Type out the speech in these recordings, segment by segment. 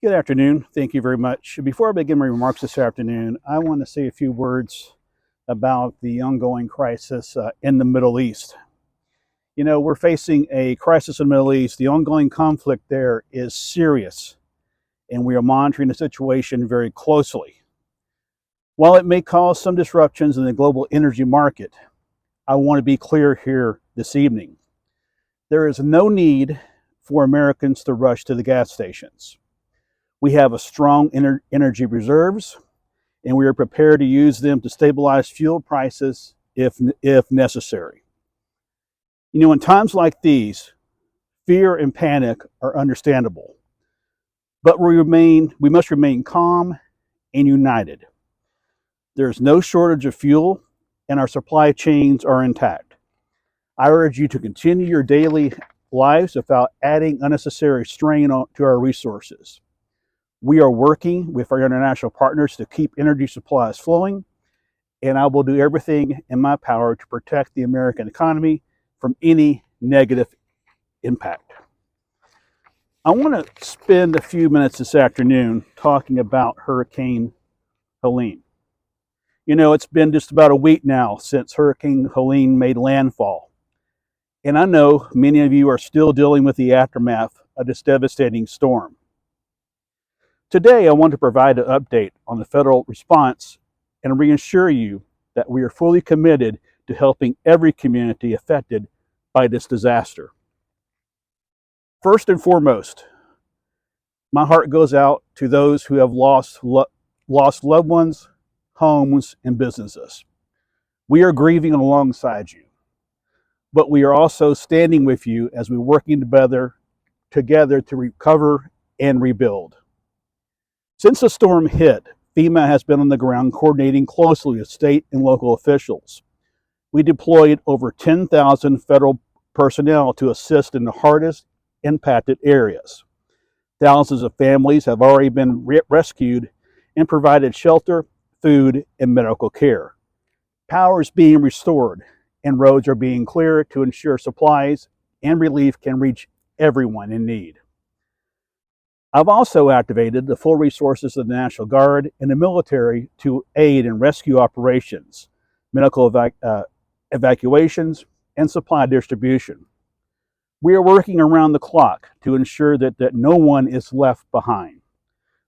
Good afternoon. Thank you very much. Before I begin my remarks this afternoon, I want to say a few words about the ongoing crisis in the Middle East. You know, we're facing a crisis in the Middle East. The ongoing conflict there is serious, and we are monitoring the situation very closely. While it may cause some disruptions in the global energy market, I want to be clear here this evening. There is no need for Americans to rush to the gas stations. We have a strong energy reserves, and we are prepared to use them to stabilize fuel prices if necessary. You know, in times like these, fear and panic are understandable, but we must remain calm and united. There's no shortage of fuel, and our supply chains are intact. I urge you to continue your daily lives without adding unnecessary strain to our resources. We are working with our international partners to keep energy supplies flowing, and I will do everything in my power to protect the American economy from any negative impact. I want to spend a few minutes this afternoon talking about Hurricane Helene. You know, it's been just about a week now since Hurricane Helene made landfall, and I know many of you are still dealing with the aftermath of this devastating storm. Today, I want to provide an update on the federal response and reassure you that we are fully committed to helping every community affected by this disaster. First and foremost, my heart goes out to those who have lost loved ones, homes, and businesses. We are grieving alongside you, but we are also standing with you as we're working together to recover and rebuild. Since the storm hit, FEMA has been on the ground coordinating closely with state and local officials. We deployed over 10,000 federal personnel to assist in the hardest impacted areas. Thousands of families have already been rescued and provided shelter, food, and medical care. Power is being restored, and roads are being cleared to ensure supplies and relief can reach everyone in need. I've also activated the full resources of the National Guard and the military to aid in rescue operations, medical evacuations, and supply distribution. We are working around the clock to ensure that no one is left behind,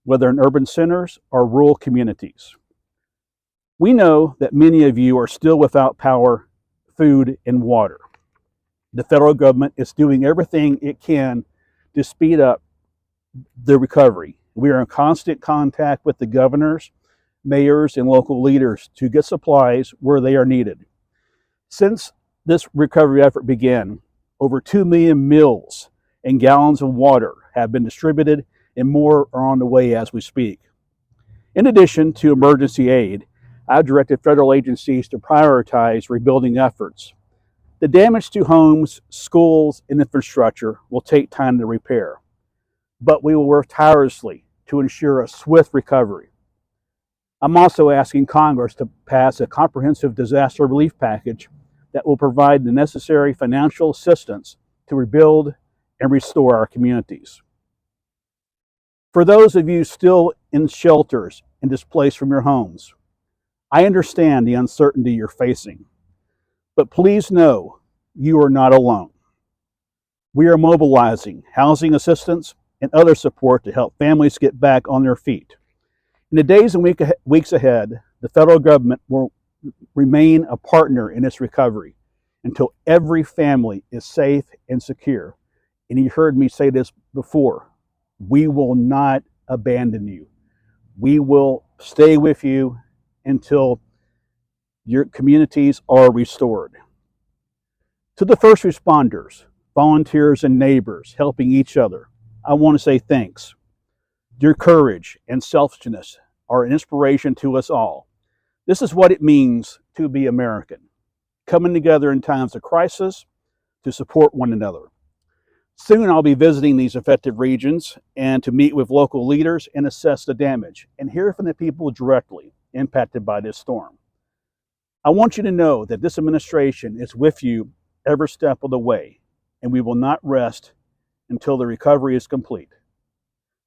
whether in urban centers or rural communities. We know that many of you are still without power, food, and water. The federal government is doing everything it can to speed up the recovery. We are in constant contact with the governors, mayors, and local leaders to get supplies where they are needed. Since this recovery effort began, over 2 million meals and gallons of water have been distributed, and more are on the way as we speak. In addition to emergency aid, I've directed federal agencies to prioritize rebuilding efforts. The damage to homes, schools, and infrastructure will take time to repair, but we will work tirelessly to ensure a swift recovery. I'm also asking Congress to pass a comprehensive disaster relief package that will provide the necessary financial assistance to rebuild and restore our communities. For those of you still in shelters and displaced from your homes, I understand the uncertainty you're facing, but please know you are not alone. We are mobilizing housing assistance and other support to help families get back on their feet. In the days and weeks ahead, the federal government will remain a partner in its recovery until every family is safe and secure. And you heard me say this before, we will not abandon you. We will stay with you until your communities are restored. To the first responders, volunteers, and neighbors helping each other, I want to say thanks. Your courage and selflessness are an inspiration to us all. This is what it means to be American, coming together in times of crisis to support one another. Soon I'll be visiting these affected regions and to meet with local leaders and assess the damage and hear from the people directly impacted by this storm. I want you to know that this administration is with you every step of the way, and we will not rest until the recovery is complete.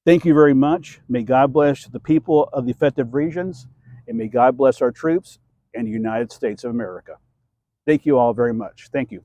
Thank you very much. May God bless the people of the affected regions, and may God bless our troops and the United States of America. Thank you all very much. Thank you.